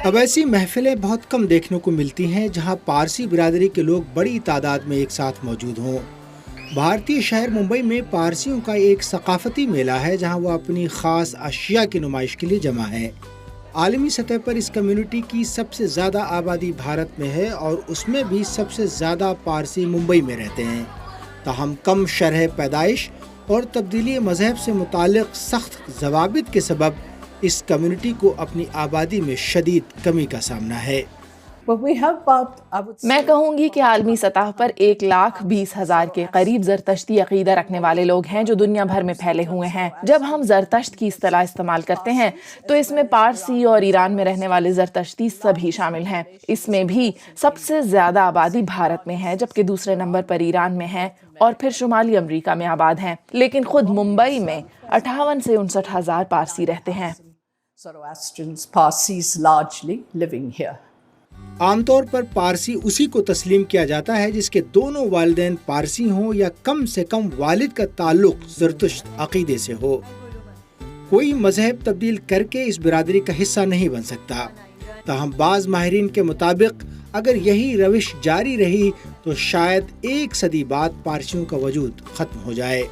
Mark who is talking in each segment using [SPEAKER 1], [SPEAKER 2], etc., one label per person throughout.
[SPEAKER 1] अब ऐसी महफिलें बहुत कम देखने को मिलती हैं जहां पारसी बिरादरी के लोग बड़ी तादाद में एक साथ मौजूद हों। भारतीय शहर मुंबई में पारसियों का एक सकाफती मेला है जहां वो अपनी ख़ास अशिया की नुमाइश के लिए जमा है। आलमी सतह पर इस कम्युनिटी की सबसे ज़्यादा आबादी भारत में है और उसमें भी सबसे ज़्यादा पारसी मुंबई में रहते हैं। ताहम कम शरह पैदाइश और तब्दीली मज़हब से मुताल्लिक़ सख्त ज़वाबित के सबब इस कम्युनिटी को अपनी आबादी में शदीद कमी का सामना है।
[SPEAKER 2] मैं कहूँगी कि आलमी सतह पर 1,20,000 के करीब ज़रतश्ती अक़ीदा रखने वाले लोग हैं जो दुनिया भर में फैले हुए हैं। जब हम ज़रतश्त की इस्तिलाह इस्तेमाल करते हैं तो इसमें पारसी और ईरान में रहने वाले ज़रतश्ती सभी शामिल हैं। इसमें भी सबसे ज़्यादा आबादी भारत में है, जबकि दूसरे नंबर पर ईरान में है और फिर शुमाली अमरीका में आबाद हैं। लेकिन खुद मुंबई में 58 से 59,000 पारसी रहते हैं।
[SPEAKER 1] आमतौर पर पारसी उसी को तस्लीम किया जाता है जिसके दोनों वालिदैन पारसी हों या कम से कम वालिद का ताल्लुक ज़रतुश्त अक़ीदे से हो। कोई मजहब तब्दील करके इस बिरादरी का हिस्सा नहीं बन सकता। ताहम बाज़ माहिरीन के मुताबिक अगर यही रविश जारी रही तो शायद 1 सदी बाद पारसियों का वजूद ख़त्म हो जाए।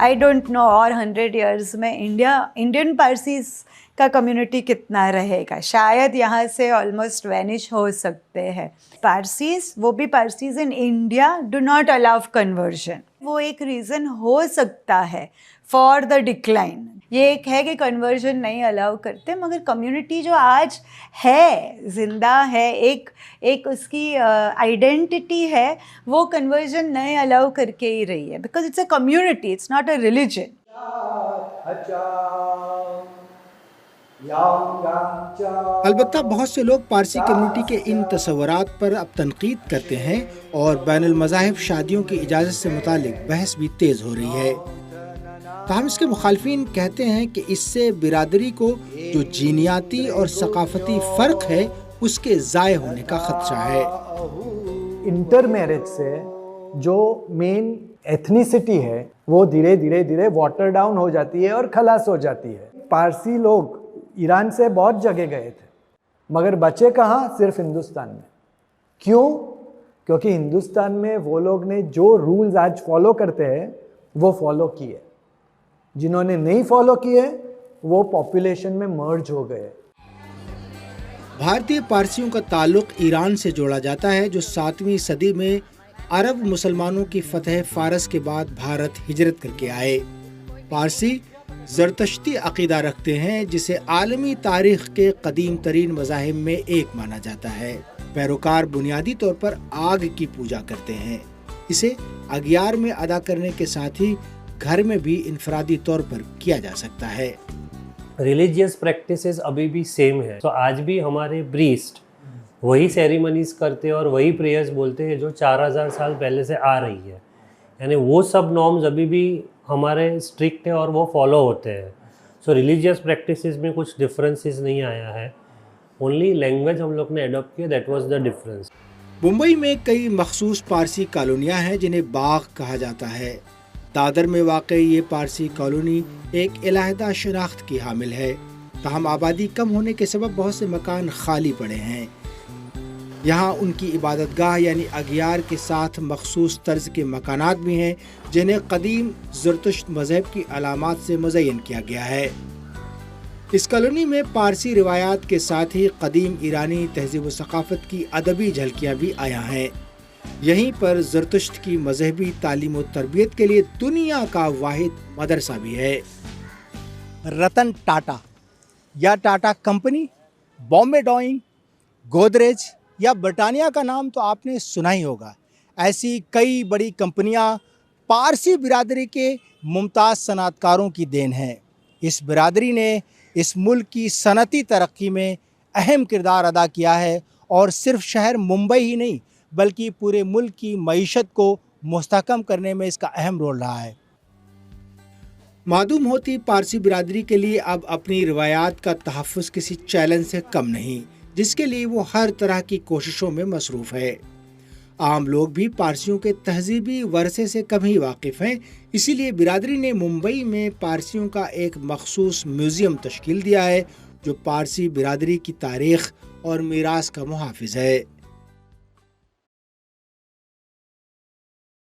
[SPEAKER 3] आई डोंट नो और 100 ईयर्स में इंडियन पारसीज का कम्युनिटी कितना रहेगा। शायद यहाँ से ऑलमोस्ट वैनिश हो सकते हैं। पारसीज, वो भी Parsis in India do not allow conversion. वो एक रीज़न हो सकता है फॉर द डिक्लाइन। ये एक है कि कन्वर्जन नहीं अलाउ करते, मगर कम्युनिटी जो आज है, जिंदा है, एक उसकी आइडेंटिटी है, वो कन्वर्जन नहीं अलाउ करके ही रही है, because it's a community, it's not a religion.
[SPEAKER 1] अलबत्ता बहुत से लोग पारसी कम्युनिटी के इन तसव्वुरात पर अब तनकीद करते हैं और बैनुल मज़ाहिब शादियों की इजाज़त से मुतालिक बहस भी तेज़ हो रही है। ताहम इसके मुखालिफिन कहते हैं कि इससे बिरादरी को जो जीनियाती और सकाफती फ़र्क है उसके ज़ाय होने का ख़दशा है।
[SPEAKER 4] इंटर मैरिज से जो मेन एथनिसिटी है वो धीरे धीरे वाटर डाउन हो जाती है और खलास हो जाती है। पारसी लोग ईरान से बहुत जगह गए थे, मगर बचे कहाँ? सिर्फ हिंदुस्तान में। क्यों? क्योंकि हिंदुस्तान में वो लोग ने जो रूल्स आज फॉलो करते हैं वो फॉलो किए, जिन्होंने नहीं फॉलो किए वो पॉपुलेशन में मर्ज हो गए।
[SPEAKER 1] भारतीय पारसियों का ताल्लुक ईरान से जोड़ा जाता है, जो 7वीं सदी में अरब मुसलमानों की फतह फारस के बाद भारत हिजरत करके आए। पारसी ज़रतश्ती अक़ीदा रखते हैं जिसे आलमी तारीख़ के कदीम तरीन मज़ाहिब में एक माना जाता है। पैरोकार बुनियादी तौर पर आग की पूजा करते हैं। इसे अगियार में अदा करने के साथ ही घर में भी इनफरादी तौर पर किया जा सकता है।
[SPEAKER 5] रिलीजियस प्रैक्टिसेस अभी भी सेम है। तो आज भी हमारे प्रीस्ट वही सेरेमनीज करते हैं और वही प्रेयर्स बोलते हैं जो 4000 साल पहले से आ रही है। यानी वो सब नॉर्म्स अभी भी हमारे स्ट्रिक्ट है और वो फॉलो होते हैं। सो रिलीजियस प्रैक्टिसेस में कुछ डिफरेंसेस नहीं आया है, ओनली लैंग्वेज हम लोग ने अडॉप्ट किया, that was the difference.
[SPEAKER 1] Mumbai में कई मखसूस पारसी कॉलोनियाँ हैं जिन्हें बाग कहा जाता है। दादर में वाक़ ये पारसी कॉलोनी एक अलहदा शनाख्त की हामिल है। ताहम आबादी कम होने के सबब बहुत से मकान खाली पड़े हैं। यहाँ उनकी इबादतगाह यानी अगियार के साथ मखसूस तर्ज के मकानात भी हैं जिन्हें कदीम ज़रतुश्त मज़हब की अलामात से मुज़य्यन किया गया है। इस कॉलोनी में पारसी रिवायात के साथ ही कदीम ईरानी तहज़ीब व सक़ाफ़त की अदबी झलकियाँ भी आया हैं। यहीं पर ज़रतुश्त की मज़हबी तालीम व तरबियत के लिए दुनिया का वाहिद मदरसा भी है। रतन टाटा या टाटा कंपनी, बॉम्बे डाइंग, गोदरेज या ब्रिटानिया का नाम तो आपने सुना ही होगा। ऐसी कई बड़ी कंपनियां पारसी बिरादरी के मुमताज़ सनअतकारों की देन है। इस बिरादरी ने इस मुल्क की सनती तरक्की में अहम किरदार अदा किया है और सिर्फ शहर मुंबई ही नहीं बल्कि पूरे मुल्क की मईशत को मुस्तहकम करने में इसका अहम रोल रहा है। मालूम होती पारसी बिरादरी के लिए अब अपनी रिवायात का तहफ़्फ़ुज़ किसी चैलेंज से कम नहीं, जिसके लिए वो हर तरह की कोशिशों में मसरूफ़ है। عام لوگ بھی پارسیوں کے تہذیبی ورثے سے کم ہی واقف ہیں، اسی لیے برادری نے ممبئی میں پارسیوں کا ایک مخصوص میوزیم تشکیل دیا ہے جو پارسی برادری کی تاریخ اور میراث کا محافظ ہے۔